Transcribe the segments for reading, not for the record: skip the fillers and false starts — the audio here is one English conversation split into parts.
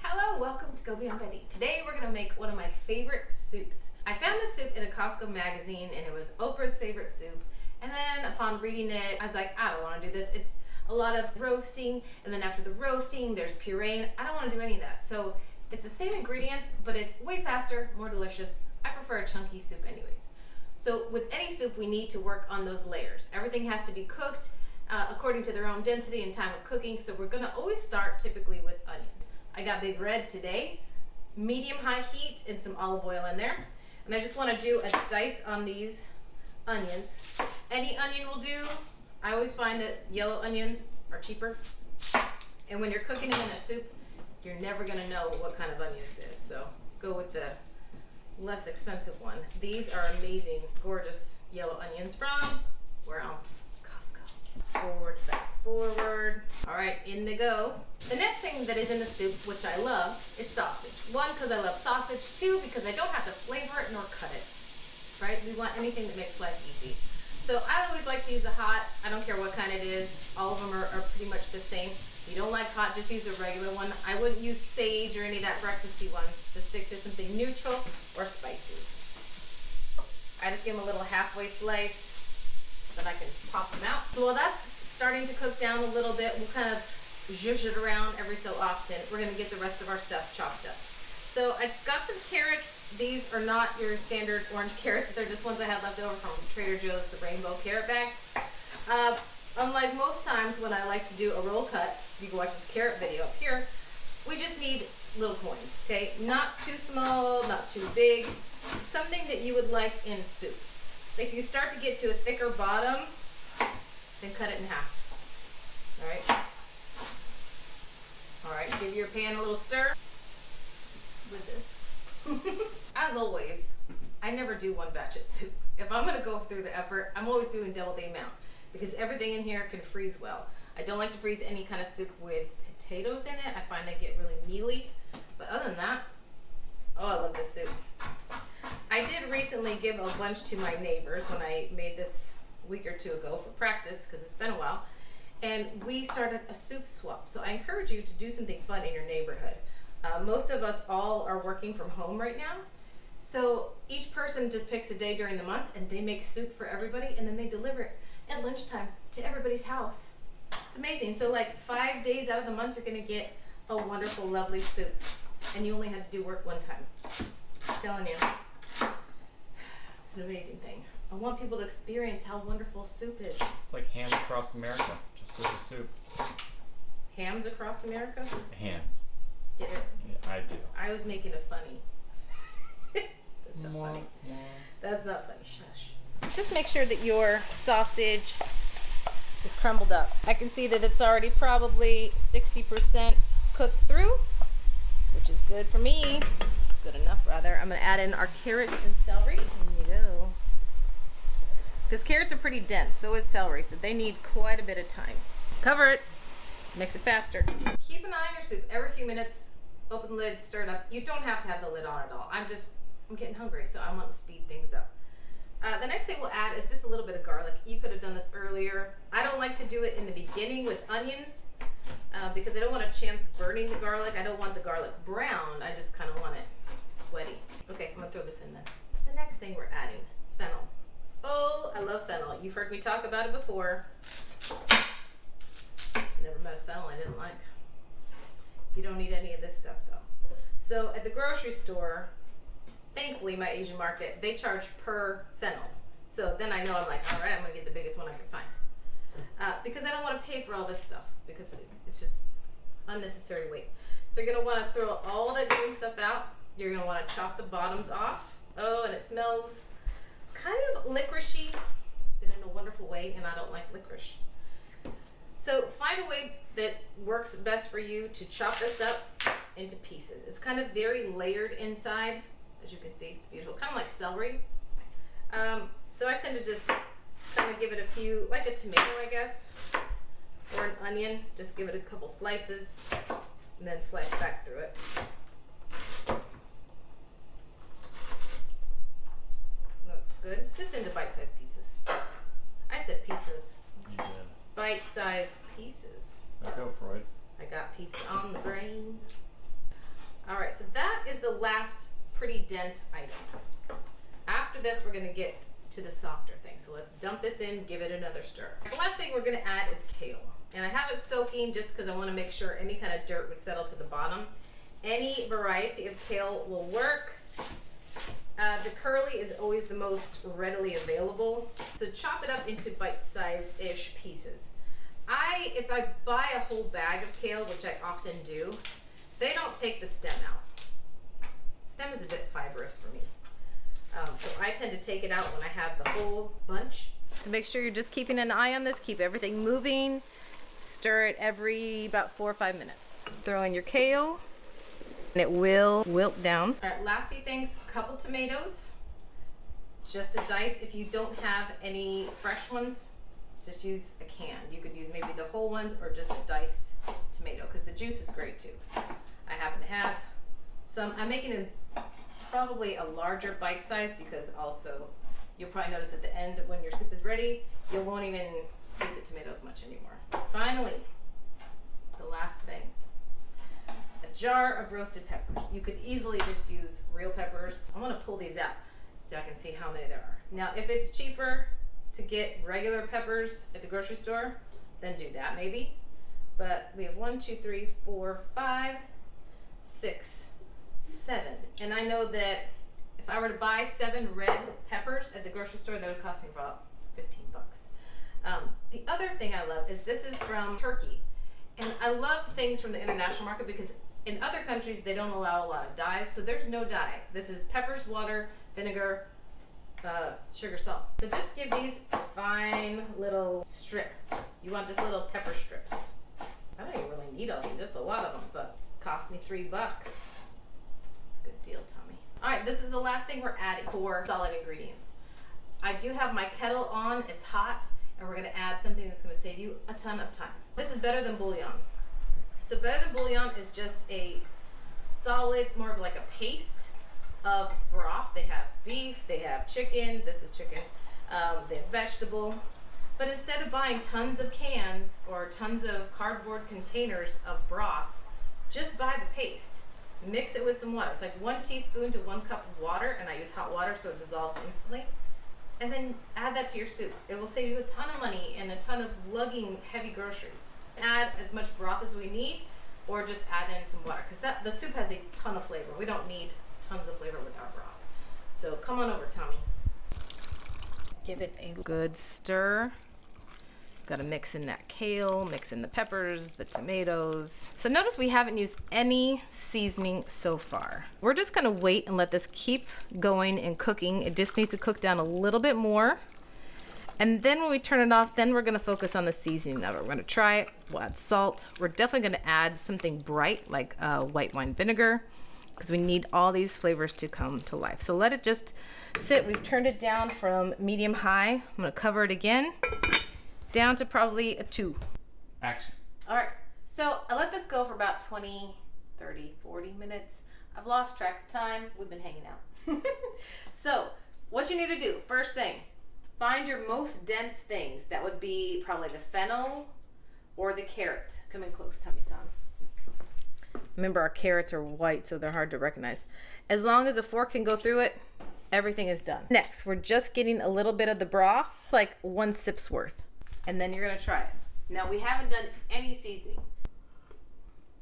Hello, welcome to Go Beyond Betty. Today we're gonna make one of my favorite soups. I found this soup in a Costco magazine and it was Oprah's favorite soup. And then upon reading it, I was like, I don't wanna do this. It's a lot of roasting, and then after the roasting, there's pureeing. I don't wanna do any of that. So it's the same ingredients, but it's way faster, more delicious. I prefer a chunky soup anyways. So with any soup, we need to work on those layers. Everything has to be cooked according to their own density and time of cooking. So we're gonna always start typically with onions. I got big red today, medium-high heat, and some olive oil in there. And I just wanna do a dice on these onions. Any onion will do. I always find that yellow onions are cheaper. And when you're cooking them in a soup, you're never gonna know what kind of onion it is. So go with the less expensive one. These are amazing, gorgeous yellow onions from, where else? Costco. Forward, fast forward. All right, in they go. The next thing that is in the soup, which I love, is sausage. One, because I love sausage. Two, because I don't have to flavor it nor cut it, right? We want anything that makes life easy. So I always like to use a hot, I don't care what kind it is. All of them are pretty much the same. If you don't like hot, just use a regular one. I wouldn't use sage or any of that breakfasty one. Just stick to something neutral or spicy. I just give them a little halfway slice, then I can pop them out. So while that's starting to cook down a little bit, we'll kind of zhuzh it around every so often. We're gonna get the rest of our stuff chopped up. So I've got some carrots. These are not your standard orange carrots. They're just ones I had left over from Trader Joe's, the rainbow carrot bag. Unlike most times when I like to do a roll cut, you can watch this carrot video up here, we just need little coins, okay? Not too small, not too big. Something that you would like in soup. If you start to get to a thicker bottom, then cut it in half, all right? All right, give your pan a little stir with this. As always, I never do one batch of soup. If I'm gonna go through the effort, I'm always doing double the amount because everything in here can freeze well. I don't like to freeze any kind of soup with potatoes in it. I find they get really mealy. But other than that, oh, I love this soup. I did recently give a bunch to my neighbors when I made this a week or two ago for practice because it's been a while. And we started a soup swap. So I encourage you to do something fun in your neighborhood. Most of us all are working from home right now. So each person just picks a day during the month and they make soup for everybody and then they deliver it at lunchtime to everybody's house. It's amazing. So like 5 days out of the month, you're gonna get a wonderful, lovely soup. And you only had to do work one time. I'm telling you, it's an amazing thing. I want people to experience how wonderful soup is. It's like Hams Across America, just as a soup. Hams across America? Hands. Get it? Yeah, I do. I was making a funny. That's not funny. That's not funny. Shush. Just make sure that your sausage is crumbled up. I can see that it's already probably 60% cooked through, which is good for me. Good enough, rather. I'm going to add in our carrots and celery. There you go. Because carrots are pretty dense, so is celery, so they need quite a bit of time. Cover it. Makes it faster. Keep an eye on your soup. Every few minutes, open the lid, stir it up. You don't have to have the lid on at all. I'm getting hungry, so I want to speed things up. The next thing we'll add is just a little bit of garlic. You could have done this earlier. I don't like to do it in the beginning with onions because I don't want a chance burning the garlic. I don't want the garlic browned. I just kind of want it sweaty. Okay, I'm gonna throw this in then. The next thing we're adding, fennel. Oh, I love fennel. You've heard me talk about it before. Never met a fennel I didn't like. You don't need any of this stuff though. So at the grocery store, thankfully my Asian market, they charge per fennel. So then I know I'm like, all right, I'm gonna get the biggest one I can find. Because I don't wanna pay for all this stuff because it's just unnecessary weight. So you're gonna wanna throw all that green stuff out. You're gonna wanna chop the bottoms off. Oh, and it smells kind of licoricey, but in a wonderful way, and I don't like licorice. So find a way that works best for you to chop this up into pieces. It's kind of very layered inside, as you can see, beautiful, kind of like celery. So I tend to just kind of give it a few, like a tomato, I guess, or an onion. Just give it a couple slices and then slice back through it. Looks good. Just into bite-sized pizzas. I said pizzas. You did. Bite-sized pieces. There you go, Freud. I got pizza on. on the brain. All right, so that is the last pretty dense item. After this, we're gonna get to the softer thing. So let's dump this in, give it another stir. The last thing we're gonna add is kale. And I have it soaking just because I wanna make sure any kind of dirt would settle to the bottom. Any variety of kale will work. The curly is always the most readily available. So chop it up into bite-size-ish pieces. If I buy a whole bag of kale, which I often do, they don't take the stem out. Stem is a bit fibrous for me. So I tend to take it out when I have the whole bunch. So make sure you're just keeping an eye on this, keep everything moving. Stir it every about 4 or 5 minutes. Throw in your kale, and it will wilt down. All right, last few things, a couple tomatoes, just a dice. If you don't have any fresh ones, just use a can. You could use maybe the whole ones or just a diced tomato because the juice is great too. I happen to have some. I'm making it probably a larger bite size because also you'll probably notice at the end when your soup is ready, you won't even see the tomatoes much anymore. Finally, the last thing, a jar of roasted peppers. You could easily just use real peppers. I'm gonna pull these out so I can see how many there are. Now, if it's cheaper to get regular peppers at the grocery store, then do that maybe. But we have 1, 2, 3, 4, 5, 6, 7. And I know that if I were to buy 7 red peppers at the grocery store, that would cost me about 15 bucks. The other thing I love is this is from Turkey. And I love things from the international market because in other countries, they don't allow a lot of dyes. So there's no dye. This is peppers, water, vinegar, sugar, salt. So just give these a fine little strip. You want just little pepper strips. I don't even really need all these. It's a lot of them, but cost me 3 bucks. Good deal, Tommy. All right, this is the last thing we're adding for solid ingredients. I do have my kettle on. It's hot, and we're gonna add something that's gonna save you a ton of time. This is better than bouillon. So better than bouillon is just a solid, more of like a paste of broth. They have beef, they have chicken, this is chicken, they have vegetable. But instead of buying tons of cans or tons of cardboard containers of broth, just buy the paste. Mix it with some water. It's like 1 teaspoon to 1 cup of water, and I use hot water so it dissolves instantly. And then add that to your soup. It will save you a ton of money and a ton of lugging heavy groceries. Add as much broth as we need, or just add in some water, because the soup has a ton of flavor. We don't need tons of flavor with our broth. So come on over, Tommy. Give it a good stir. Gotta mix in that kale, mix in the peppers, the tomatoes. So notice we haven't used any seasoning so far. We're just gonna wait and let this keep going and cooking. It just needs to cook down a little bit more. And then when we turn it off, then we're gonna focus on the seasoning of it. We're gonna try it, we'll add salt. We're definitely gonna add something bright like white wine vinegar, because we need all these flavors to come to life. So let it just sit. We've turned it down from medium high. I'm gonna cover it again, down to probably a 2. Action. All right, so I let this go for about 20, 30, 40 minutes. I've lost track of time. We've been hanging out. So what you need to do, first thing, find your most dense things. That would be probably the fennel or the carrot. Come in close, Tummy-san. Remember, our carrots are white, so they're hard to recognize. As long as a fork can go through it, everything is done. Next, we're just getting a little bit of the broth, like 1 sip's worth. And then you're gonna try it. Now, we haven't done any seasoning.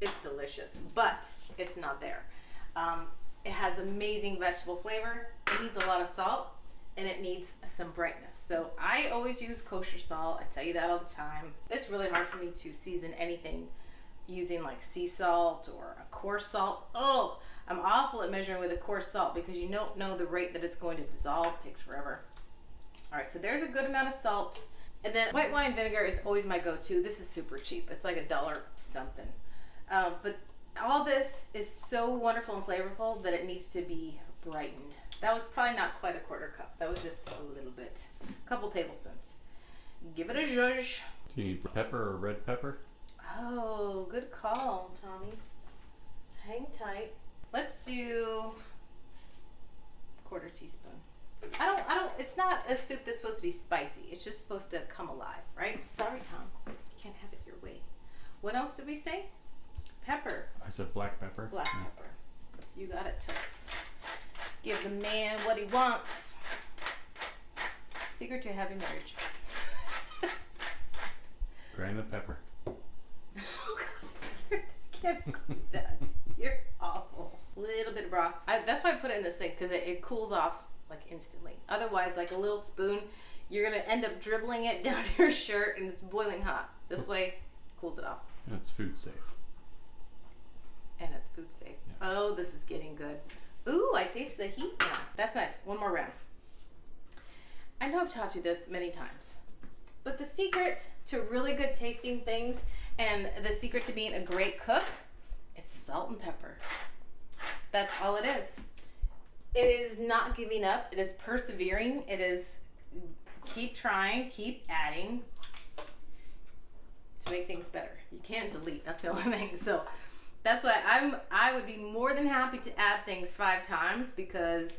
It's delicious, but it's not there. It has amazing vegetable flavor. It needs a lot of salt, and it needs some brightness. So I always use kosher salt. I tell you that all the time. It's really hard for me to season anything using like sea salt or a coarse salt. Oh, I'm awful at measuring with a coarse salt because you don't know the rate that it's going to dissolve. It takes forever. All right, so there's a good amount of salt. And then white wine vinegar is always my go-to. This is super cheap. It's like $1 something. But all this is so wonderful and flavorful that it needs to be brightened. That was probably not quite a 1/4 cup. That was just a little bit. A couple tablespoons. Give it a zhuzh. Do you need pepper or red pepper? Oh, good call, Tommy. Hang tight. Let's do 1/4 teaspoon. It's not a soup that's supposed to be spicy. It's just supposed to come alive, right? Sorry, Tom. You can't have it your way. What else did we say? pepper. I said black pepper. Black Yeah. pepper. You got it, Toots. Give the man what he wants. Secret to a happy marriage. Grind the pepper. Oh God, I can't do that. You're awful. Little bit of broth. That's why I put it in this thing, because it cools off like instantly. Otherwise, like a little spoon, you're gonna end up dribbling it down your shirt and it's boiling hot. This way, cools it off. And it's food safe. And it's food safe. Yeah. Oh, this is getting good. Ooh, I taste the heat now. That's nice. One more round. I know I've taught you this many times, but the secret to really good tasting things and the secret to being a great cook, it's salt and pepper. That's all it is. It is not giving up. It is persevering. It is keep trying, keep adding to make things better. You can't delete. That's the only thing. So that's why I would be more than happy to add things 5 times, because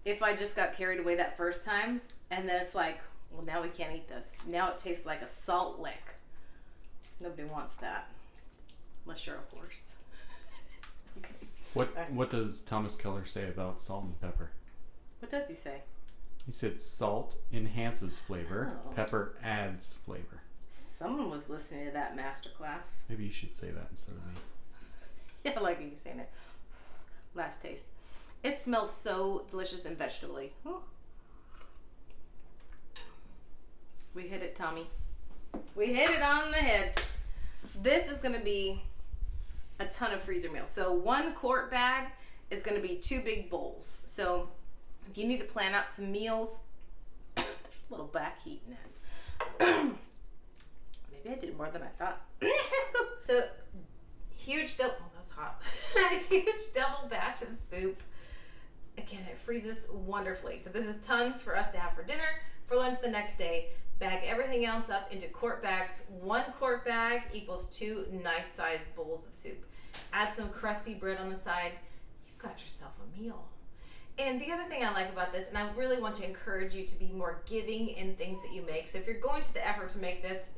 if I just got carried away that first time and then it's like, well, now we can't eat this. Now it tastes like a salt lick. Nobody wants that. Unless you're a horse. Okay. What does Thomas Keller say about salt and pepper? What does he say? He said salt enhances flavor, Oh. pepper adds flavor. Someone was listening to that masterclass. Maybe you should say that instead of me. Yeah, I like you saying it. Last taste. It smells so delicious and vegetable-y. Ooh. We hit it, Tommy. We hit it on the head. This is going to be a ton of freezer meals. So 1 quart bag is going to be 2 big bowls. So if you need to plan out some meals, there's a little back heat in it. Maybe I did more than I thought. So huge double, oh, that's hot. Huge double batch of soup. Again, it freezes wonderfully. So this is tons for us to have for dinner, for lunch the next day. Bag everything else up into quart bags. 1 quart bag equals 2 nice sized bowls of soup. Add some crusty bread on the side. You've got yourself a meal. And the other thing I like about this, and I really want to encourage you to be more giving in things that you make. So if you're going to the effort to make this,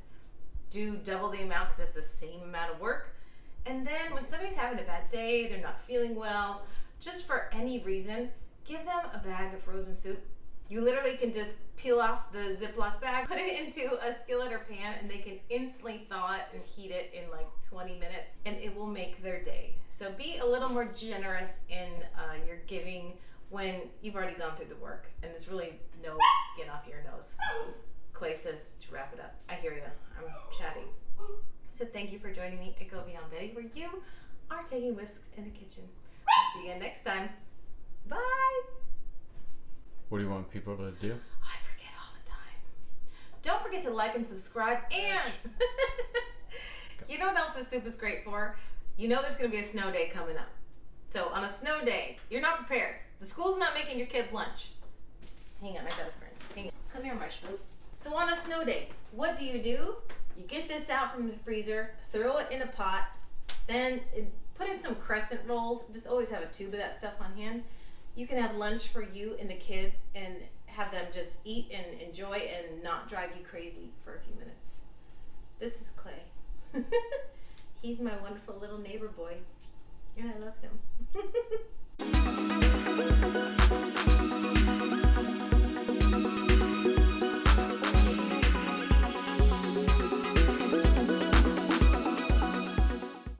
do double the amount, because it's the same amount of work. And then when somebody's having a bad day, they're not feeling well, just for any reason, give them a bag of frozen soup. You literally can just peel off the Ziploc bag, put it into a skillet or pan, and they can instantly thaw it and heat it in like 20 minutes, and it will make their day. So be a little more generous in your giving when you've already gone through the work, and there's really no skin off your nose. Clay says to wrap it up. I hear you. I'm chatty. So thank you for joining me at Go Beyond Betty, where you are taking risks in the kitchen. I'll see you next time. Bye. What do you want people to do? I forget all the time. Don't forget to like and subscribe, and you know what else this soup is great for? You know there's going to be a snow day coming up. So on a snow day, you're not prepared. The school's not making your kid lunch. Hang on, I got a friend. Hang on. Come here, my schmoop. So on a snow day, what do? You get this out from the freezer, throw it in a pot, then put in some crescent rolls. Just always have a tube of that stuff on hand. You can have lunch for you and the kids and have them just eat and enjoy and not drive you crazy for a few minutes. This is Clay. He's my wonderful little neighbor boy, and I love him.